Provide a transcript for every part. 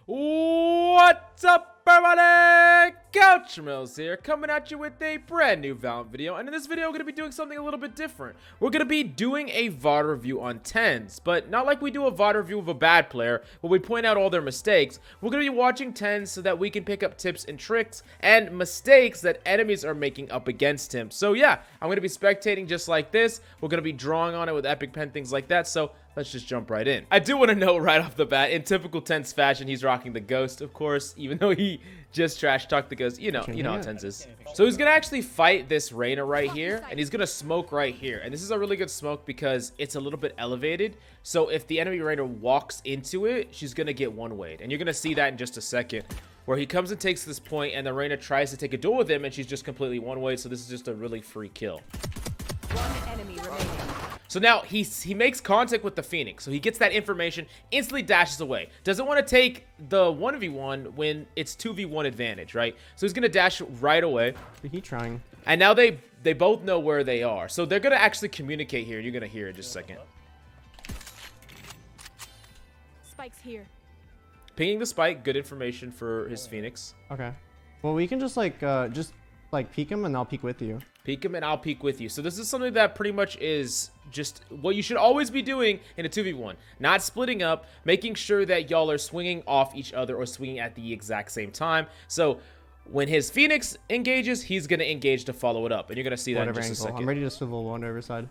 What's up, everybody? Couch Mills here, coming at you with a brand new Valorant video. And in this video, we're going to be doing something a little bit different. We're going to be doing a VOD review on TENZ, but not like we do a VOD review of a bad player, where we point out all their mistakes. We're going to be watching TENZ so that we can pick up tips and tricks and mistakes that enemies are making up against him. So yeah, I'm going to be spectating just like this. We're going to be drawing on it with epic pen, things like that. So let's just jump right in. I do want to note right off the bat, in typical TENZ fashion, he's rocking the Ghost, of course, even though he just trash talked the Ghost. You know how TENZ is. So he's gonna actually fight this Reyna right here, and he's gonna smoke right here. And this is a really good smoke because it's a little bit elevated. So if the enemy Reyna walks into it, she's gonna get one-wayed. And you're gonna see that in just a second, where he comes and takes this point, and the Reyna tries to take a duel with him, and she's just completely one-wayed. So this is just a really free kill. One enemy remaining. So now he makes contact with the Phoenix. So he gets that information, instantly dashes away. Doesn't want to take the 1v1 when it's 2v1 advantage, right? So he's going to dash right away. He trying. And now they both know where they are. So they're going to actually communicate here. You're going to hear it in just a second. Spike's here. Pinging the spike, good information for his Phoenix. Okay. Well, we can just peek him and I'll peek with you. Peek him and I'll peek with you. So this is something that pretty much is just what you should always be doing in a 2v1. Not splitting up, making sure that y'all are swinging off each other or swinging at the exact same time. So when his Phoenix engages, he's going to engage to follow it up. And you're going to see that in just a second. I'm ready to swivel one over side.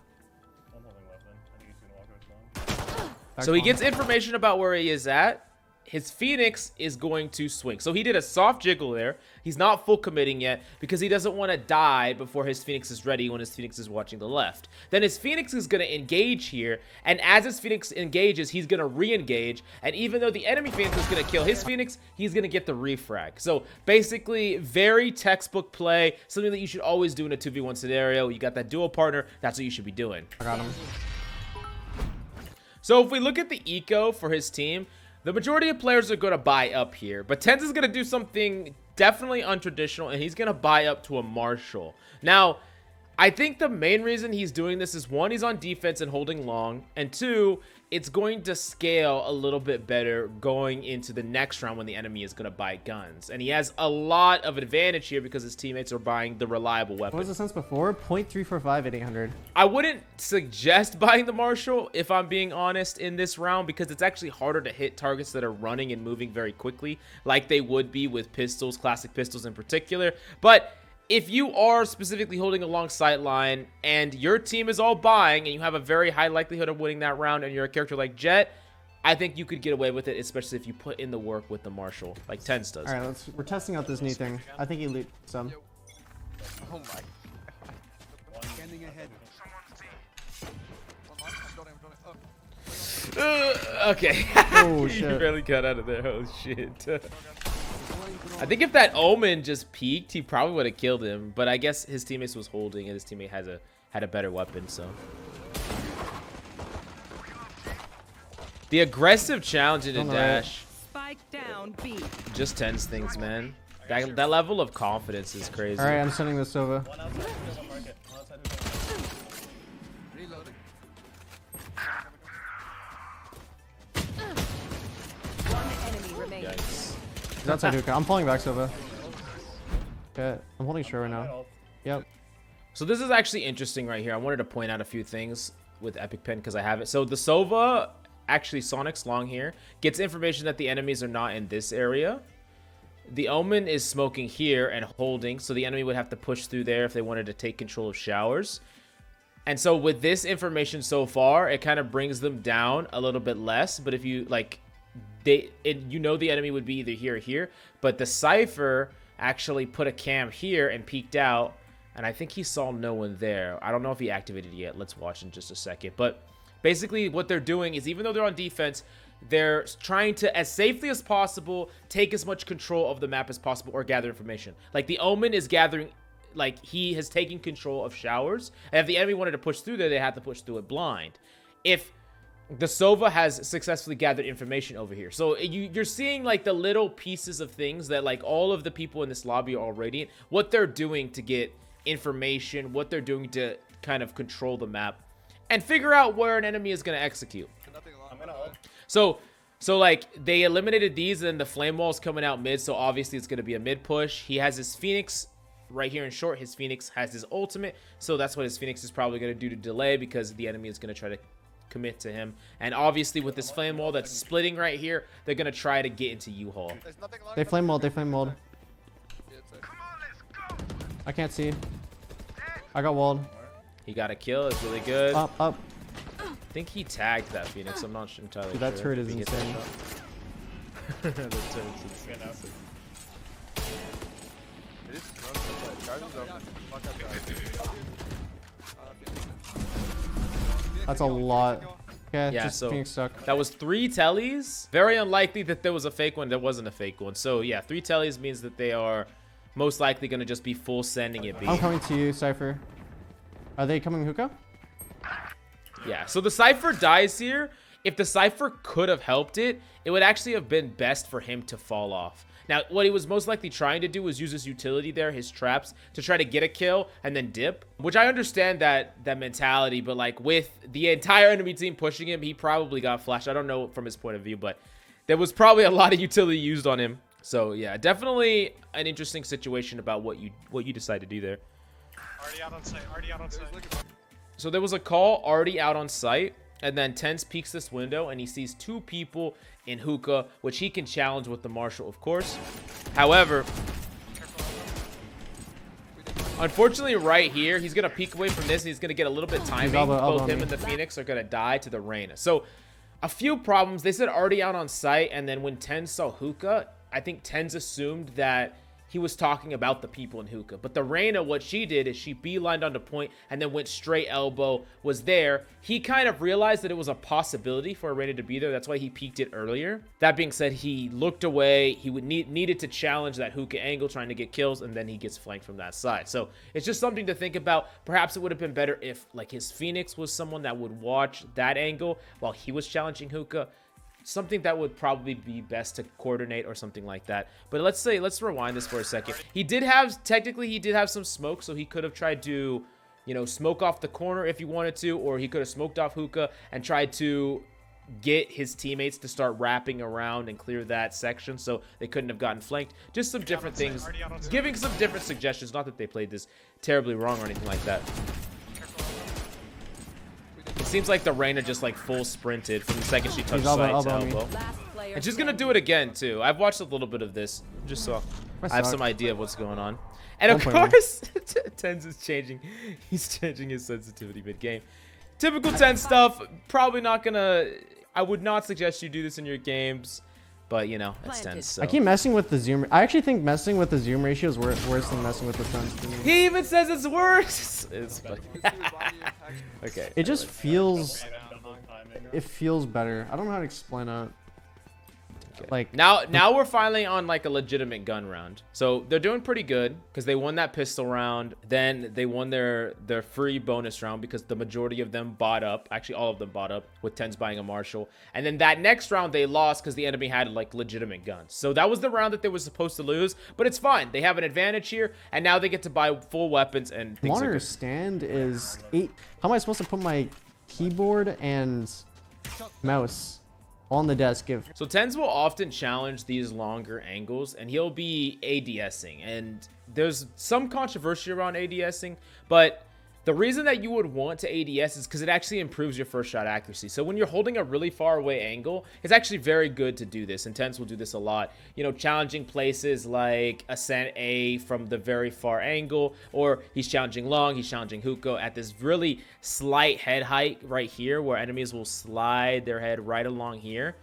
So he gets information about where he is at. His Phoenix is going to swing. So he did a soft jiggle there. He's not full committing yet because he doesn't want to die before his Phoenix is ready when his Phoenix is watching the left. Then his Phoenix is going to engage here. And as his Phoenix engages, he's going to re-engage. And even though the enemy Phoenix is going to kill his Phoenix, he's going to get the refrag. So basically, very textbook play. Something that you should always do in a 2v1 scenario. You got that dual partner. That's what you should be doing. I got him. So if we look at the eco for his team, the majority of players are going to buy up here, but TENZ is going to do something definitely untraditional, and he's going to buy up to a Marshall. Now, I think the main reason he's doing this is, one, he's on defense and holding long, and two, it's going to scale a little bit better going into the next round when the enemy is going to buy guns. And he has a lot of advantage here because his teammates are buying the reliable weapon. What was the sense before? 0.345 at 800. I wouldn't suggest buying the Marshall, if I'm being honest, in this round, because it's actually harder to hit targets that are running and moving very quickly, like they would be with pistols, classic pistols in particular. But if you are specifically holding a long sight line and your team is all buying and you have a very high likelihood of winning that round and you're a character like Jet, I think you could get away with it, especially if you put in the work with the Marshall, like TENZ does. All right, we're testing out this new thing. I think he looped some. Oh my. Scanning ahead. Okay. Oh, You shit. barely got out of there. Oh, shit. I think if that Omen just peeked, he probably would have killed him. But I guess his teammate was holding, and his teammate had a better weapon. So the aggressive challenge in the dash. Spike down B. Just TENZ things, man. That level of confidence is crazy. All right, I'm sending this over. One enemy remaining. Yikes. He's outside hookah. I'm pulling back Sova. Okay, I'm holding short right now. Yep. So this is actually interesting right here. I wanted to point out a few things with Epic Pen because I have it. So the Sova, actually Sonic's long here, gets information that the enemies are not in this area. The Omen is smoking here and holding, so the enemy would have to push through there if they wanted to take control of showers. And so with this information so far, it kind of brings them down a little bit less. But if you like, you know the enemy would be either here or here. But the Cypher actually put a cam here and peeked out, and I think he saw no one there. I don't know if he activated it yet. Let's watch in just a second. But basically what they're doing is, even though they're on defense, they're trying to, as safely as possible, take as much control of the map as possible or gather information. Like the Omen is gathering, like he has taken control of showers, and if the enemy wanted to push through there, they have to push through it blind. If the Sova has successfully gathered information over here. So you're seeing like the little pieces of things that like all of the people in this lobby are already, what they're doing to get information, what they're doing to kind of control the map and figure out where an enemy is going to execute. So So like they eliminated these, and then the flame wall's coming out mid, so obviously it's going to be a mid push. He has his Phoenix right here in short. His Phoenix has his ultimate, so that's what his Phoenix is probably going to do to delay, because the enemy is going to try to commit to him. And obviously with this flame wall that's splitting right here, they're going to try to get into U-Haul. They flame walled. They flame walled. I can't see. I got walled. He got a kill. It's really good. Up, up. I think he tagged that Phoenix. I'm not entirely Dude, sure. that turret is if he gets that insane. shot. The turret's insane. That's a lot. Okay, Yeah, just so Phoenix stuck. that was 3 tellies. Very unlikely that there was a fake one. There wasn't a fake one. So yeah, 3 tellies means that they are most likely going to just be full sending it B. I'm coming to you, Cypher. Are they coming hookah? Yeah, so the Cypher dies here. If the Cypher could have helped it, it would actually have been best for him to fall off. Now, what he was most likely trying to do was use his utility there, his traps, to try to get a kill and then dip. Which I understand that mentality, but like with the entire enemy team pushing him, he probably got flashed. I don't know from his point of view, but there was probably a lot of utility used on him. So yeah, definitely an interesting situation about what you decide to do there. Already out on site. Already out on site. So there was a call already out on site, and then TENZ peeks this window and he sees 2 people in hookah, which he can challenge with the Marshall, of course. However, unfortunately right here, he's going to peek away from this and he's going to get a little bit timing. Both him and the Phoenix are going to die to the Reyna. So a few problems. They said already out on site, and then when TENZ saw hookah, I think TENZ assumed that he was talking about the people in hookah. But the Reyna, what she did is she beelined onto point and then went straight elbow, was there. He kind of realized that it was a possibility for a Reyna to be there. That's why he peeked it earlier. That being said, he looked away. He would needed to challenge that hookah angle, trying to get kills, and then he gets flanked from that side. So it's just something to think about. Perhaps it would have been better if like his Phoenix was someone that would watch that angle while he was challenging hookah. Something that would probably be best to coordinate or something like that. But let's rewind this for a second. Technically he did have some smoke, so he could have tried to, you know, smoke off the corner if he wanted to, or he could have smoked off hookah and tried to get his teammates to start wrapping around and clear that section so they couldn't have gotten flanked. Just some different things, giving some different suggestions. Not that they played this terribly wrong or anything like that. It seems like the Reyna just like full sprinted from the second she touched side to elbow. And she's gonna do it again too. I've watched a little bit of this just so I have some idea of what's going on. And of course, TENZ is changing. He's changing his sensitivity mid-game. Typical TENZ stuff. Probably not gonna. I would not suggest you do this in your games. But, you know, it's TENZ. So. I keep messing with the zoom. I actually think messing with the zoom ratio is worse than messing with the TENZ. He even says it's worse. It's funny. Okay. It just feels. It feels better. I don't know how to explain it. Okay. Like now we're finally on like a legitimate gun round. So they're doing pretty good because they won that pistol round. Then they won their free bonus round because the majority of them bought up. Actually, all of them bought up with TENZ buying a Marshall. And then that next round they lost because the enemy had like legitimate guns. So that was the round that they were supposed to lose. But it's fine. They have an advantage here, and now they get to buy full weapons and things. Monitor stand is 8. How am I supposed to put my keyboard and mouse on the desk? So TENZ will often challenge these longer angles, and he'll be ADSing, and there's some controversy around ADSing, but the reason that you would want to ADS is because it actually improves your first shot accuracy. So when you're holding a really far away angle, it's actually very good to do this, and TENZ will do this a lot. You know, challenging places like Ascent A from the very far angle, or he's challenging long, he's challenging hookah at this really slight head height right here where enemies will slide their head right along here.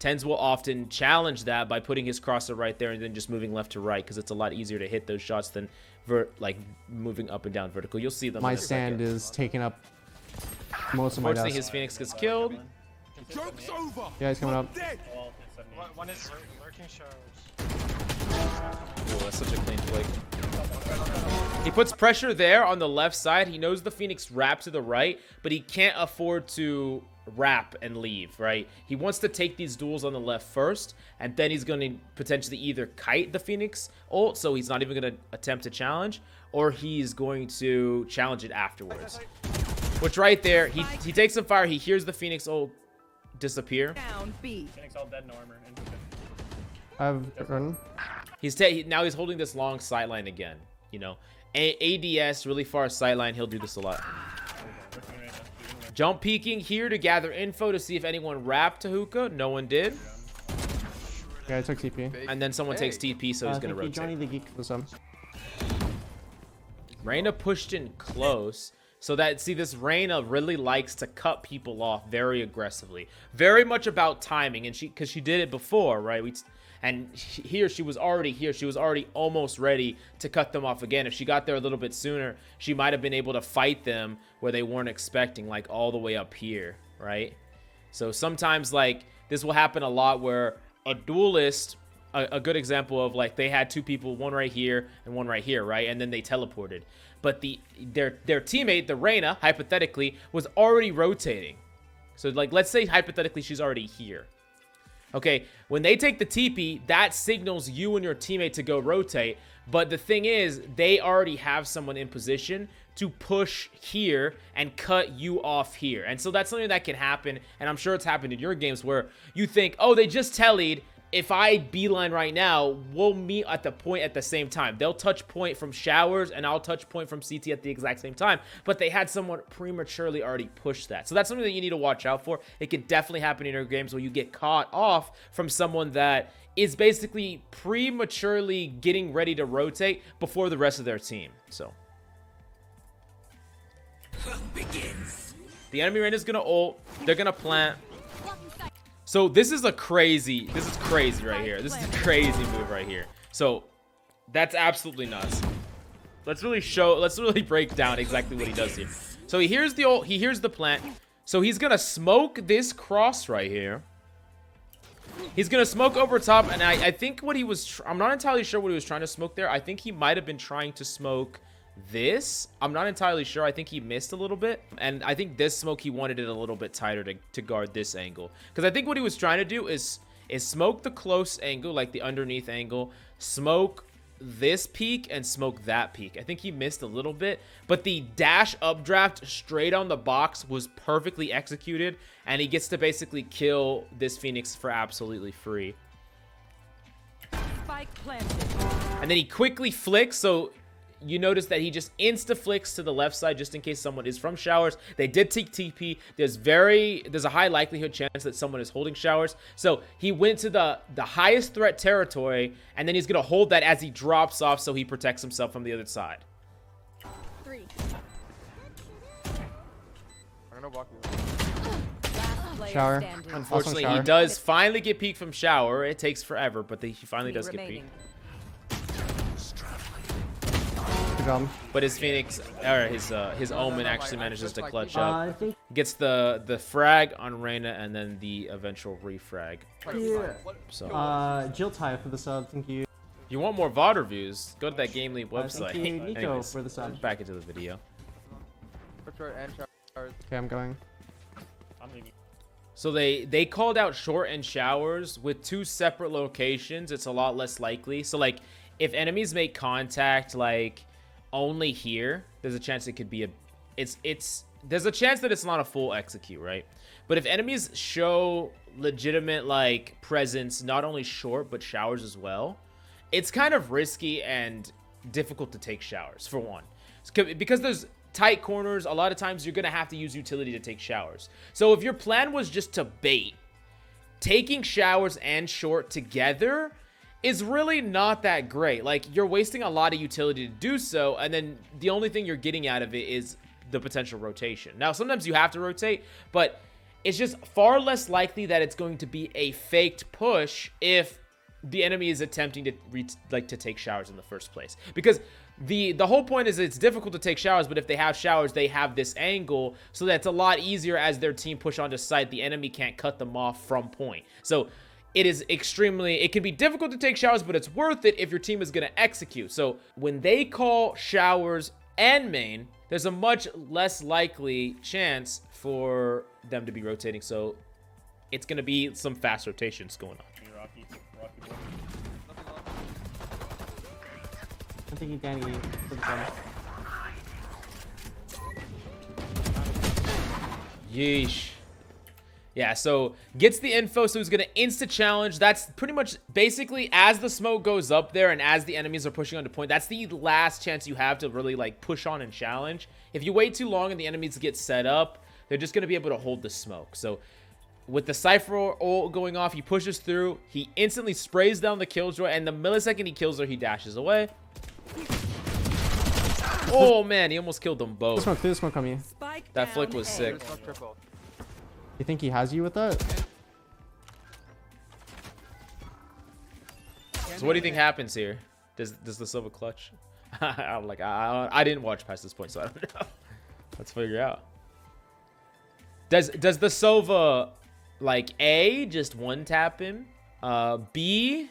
TENZ will often challenge that by putting his crosser right there and then just moving left to right because it's a lot easier to hit those shots than like moving up and down vertical. You'll see them. My stand is taking up most of my desk. Unfortunately, his Phoenix gets killed. Joke's over. Yeah, he's coming up. One is lurking showers. Oh, that's such a clean flick. He puts pressure there on the left side. He knows the Phoenix wrap to the right, but he can't afford to wrap and leave, right? He wants to take these duels on the left first, and then he's going to potentially either kite the Phoenix ult, so he's not even going to attempt to challenge, or he's going to challenge it afterwards. Which right there, he takes some fire, he hears the Phoenix ult disappear. Down B. Phoenix all dead in armor. I've run. Now he's holding this long sideline again. You know, ADS really far sideline. He'll do this a lot. Jump peeking here to gather info to see if anyone wrapped to hookah. No one did. Yeah, I took TP. And then someone takes TP, so he's gonna rotate. Johnny the Geek for some. Reyna pushed in close. So that, see, this Reyna really likes to cut people off very aggressively. Very much about timing, and because she did it before, right? Here, she was already here. She was already almost ready to cut them off again. If she got there a little bit sooner, she might have been able to fight them where they weren't expecting, like all the way up here, right? So sometimes, like, this will happen a lot where a duelist, a good example of, like, they had two people, one right here and one right here, right? And then they teleported. But their teammate, the Reyna, hypothetically, was already rotating. So, like, let's say hypothetically she's already here. Okay, when they take the TP, that signals you and your teammate to go rotate. But the thing is, they already have someone in position to push here and cut you off here. And so that's something that can happen, and I'm sure it's happened in your games where you think, oh, they just tellied. If I beeline right now, we'll meet at the point at the same time. They'll touch point from showers, and I'll touch point from CT at the exact same time. But they had someone prematurely already push that. So that's something that you need to watch out for. It can definitely happen in your games where you get caught off from someone that is basically prematurely getting ready to rotate before the rest of their team. So the enemy Reyna is gonna ult. They're gonna plant. So this is crazy right here. This is a crazy move right here. So that's absolutely nuts. Let's really break down exactly what he does here. So he hears the ult, he hears the plant. So he's gonna smoke this cross right here. He's gonna smoke over top, and I think what he was, I'm not entirely sure what he was trying to smoke there. I think he might have been trying to smoke this. I'm not entirely sure. I think he missed a little bit, and I think this smoke, he wanted it a little bit tighter to guard this angle, because I think what he was trying to do is smoke the close angle, like the underneath angle, smoke this peak and smoke that peak. I think he missed a little bit, but the dash updraft straight on the box was perfectly executed, and he gets to basically kill this Phoenix for absolutely free. Spike planted. And then he quickly flicks, so you notice that he just insta-flicks to the left side just in case someone is from showers. They did take TP. There's a high likelihood chance that someone is holding showers. So he went to the highest threat territory, and then he's going to hold that as he drops off so he protects himself from the other side. 3. I'm gonna walk you. Shower. Unfortunately, shower. he does finally get peek from shower. It takes forever, but he finally does get peek. But his Phoenix, or his Omen actually manages to clutch up. I think Gets the frag on Reyna and then the eventual refrag. yeah. Jill Ty for the sub. Thank you. If you want more VOD reviews, go to that GameLeap website. Thank you, Nico, Anyways, for the sub. back into the video. Okay, I'm going. I'm leaving. So they called out short and showers with 2 separate locations. It's a lot less likely. So like if enemies make contact like only here, there's a chance it could be there's a chance that it's not a full execute, right? But if enemies show legitimate like presence, not only short but showers as well, it's kind of risky and difficult to take showers for one, because there's tight corners. A lot of times you're gonna have to use utility to take showers. So if your plan was just to bait, taking showers and short together is really not that great. Like, you're wasting a lot of utility to do so, and then the only thing you're getting out of it is the potential rotation. Now, sometimes you have to rotate, but it's just far less likely that it's going to be a faked push if the enemy is attempting to take showers in the first place. Because the whole point is it's difficult to take showers, but if they have showers, they have this angle, so that's a lot easier as their team push onto site. The enemy can't cut them off from point. So it can be difficult to take showers, but it's worth it if your team is going to execute. So when they call showers and main, there's a much less likely chance for them to be rotating. So it's going to be some fast rotations going on. Rocky. I'm thinking Danny for the sub. Yeesh. Yeah, so gets the info, so he's going to insta-challenge. That's pretty much basically as the smoke goes up there and as the enemies are pushing onto point, that's the last chance you have to really, like, push on and challenge. If you wait too long and the enemies get set up, they're just going to be able to hold the smoke. So with the Cypher ult going off, he pushes through. He instantly sprays down the Killjoy, and the millisecond he kills her, he dashes away. Oh, man, he almost killed them both. This smoke on you. Spike That flick down was A. sick. Smoke triple. You think he has you with that? So what do you think happens here? Does the Silva clutch? I'm like, I didn't watch past this point, so I don't know. Let's figure out. Does the Sova, like, A, just one tap him? B?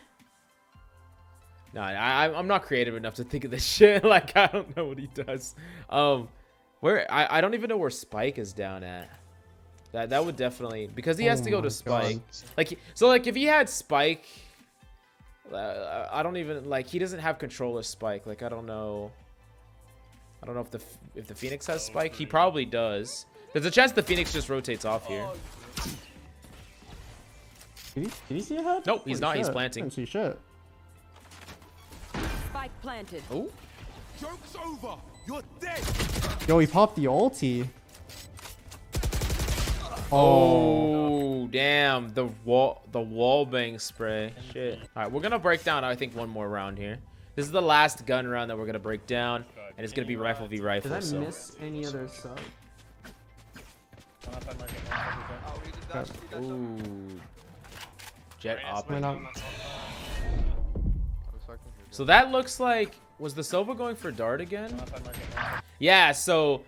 No, I'm not creative enough to think of this shit. Like, I don't know what he does. Where I don't even know where Spike is down at. That would definitely, because he has to go to Spike. Like, so like if he had Spike, I don't even, like, he doesn't have control of Spike. Like, I don't know if the Phoenix has Spike. He probably does. There's a chance the Phoenix just rotates off here. Did he see a head? Nope, he's Holy not. He's shit. planting. Didn't see shit. Spike planted. Oh, Joke's over. You're dead. Yo, he popped the ulti. oh, damn! The wall bang spray. Shit. All right, we're gonna break down. I think one more round here. This is the last gun round that we're gonna break down, and it's gonna be rifle v rifle. Did I So. miss any other sub? On outside market. Oh, he just dashed. He dashed. Ooh. Jet op. Went up. So that looks like, was the Sova going for dart again? On outside market. Yeah, so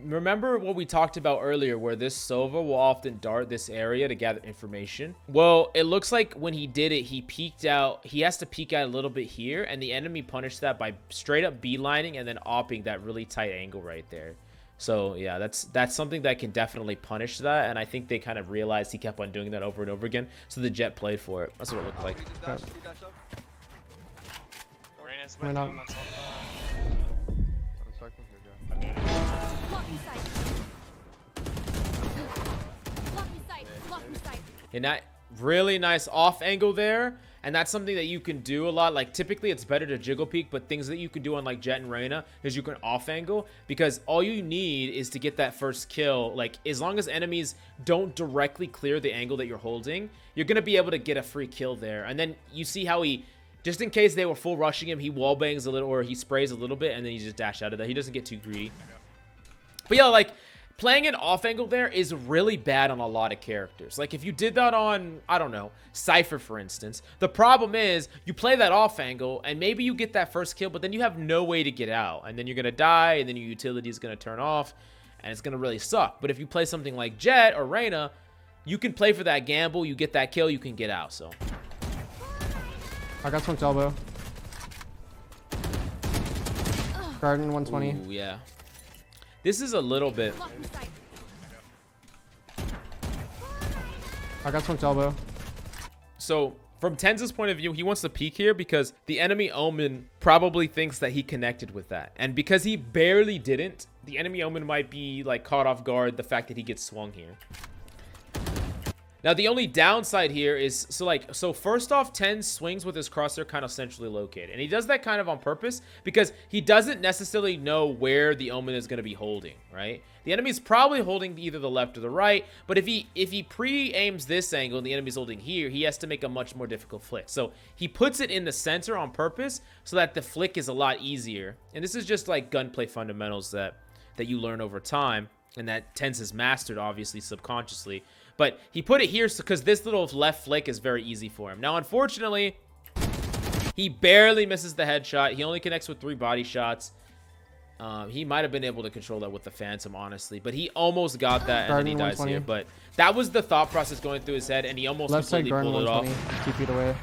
remember what we talked about earlier where this Sova will often dart this area to gather information? Well, it looks like when he did it, he peeked out. He has to peek out a little bit here, and the enemy punished that by straight up beelining and then opping that really tight angle right there. So yeah, that's something that can definitely punish that, and I think they kind of realized he kept on doing that over and over again, so the Jet played for it. That's what it looked like. He just dashed. He dashed up. Went up. Block me sight. Block me sight. Block me sight. And that really nice off angle there, and that's something that you can do a lot. Like typically it's better to jiggle peek, but things that you can do on like Jet and Reyna is you can off angle, because all you need is to get that first kill. Like as long as enemies don't directly clear the angle that you're holding, you're gonna be able to get a free kill there. And then you see how he, just in case they were full rushing him, he wall bangs a little, or he sprays a little bit, and then he just dash out of that. He doesn't get too greedy. But yeah, like playing an off angle there is really bad on a lot of characters. Like if you did that on, I don't know, Cypher for instance, the problem is you play that off angle and maybe you get that first kill, but then you have no way to get out, and then you're gonna die, and then your utility is gonna turn off, and it's gonna really suck. But if you play something like Jet or Reyna, you can play for that gamble, you get that kill, you can get out. So I got smoked elbow. Garden 120. ooh, yeah. This is a little bit. Block me sight. I got smoked elbow. So from TENZ's point of view, he wants to peek here because the enemy Omen probably thinks that he connected with that. And because he barely didn't, the enemy Omen might be like caught off guard the fact that he gets swung here. Now, the only downside here is, so first off, TENZ swings with his crosshair kind of centrally located. And he does that kind of on purpose because he doesn't necessarily know where the Omen is going to be holding, right? The enemy's probably holding either the left or the right, but if he pre-aims this angle and the enemy's holding here, he has to make a much more difficult flick. So he puts it in the center on purpose so that the flick is a lot easier. And this is just like gunplay fundamentals that you learn over time and that TENZ has mastered, obviously, subconsciously. But he put it here because this little left flick is very easy for him. Now, unfortunately, he barely misses the headshot. He only connects with 3 body shots. He might have been able to control that with the Phantom, honestly. But he almost got that, and then he dies here. But that was the thought process going through his head, and he almost Left side completely garden pulled it 120. off. 2 feet away.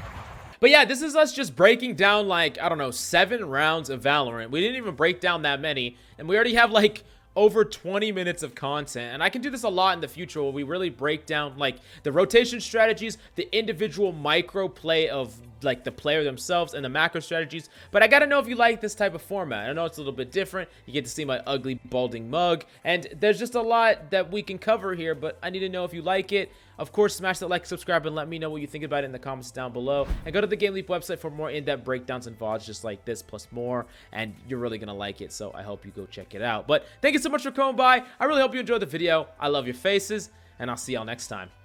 But yeah, this is us just breaking down, like, I don't know, 7 rounds of Valorant. We didn't even break down that many. And we already have, like, over 20 minutes of content, and I can do this a lot in the future where we really break down like the rotation strategies, the individual micro play of like the player themselves and the macro strategies, but I gotta know if you like this type of format. I know it's a little bit different. You get to see my ugly balding mug, and there's just a lot that we can cover here, but I need to know if you like it. Of course, smash that like, subscribe, and let me know what you think about it in the comments down below. And go to the GameLeap website for more in-depth breakdowns and VODs just like this, plus more. And you're really going to like it, so I hope you go check it out. But thank you so much for coming by. I really hope you enjoyed the video. I love your faces, and I'll see y'all next time.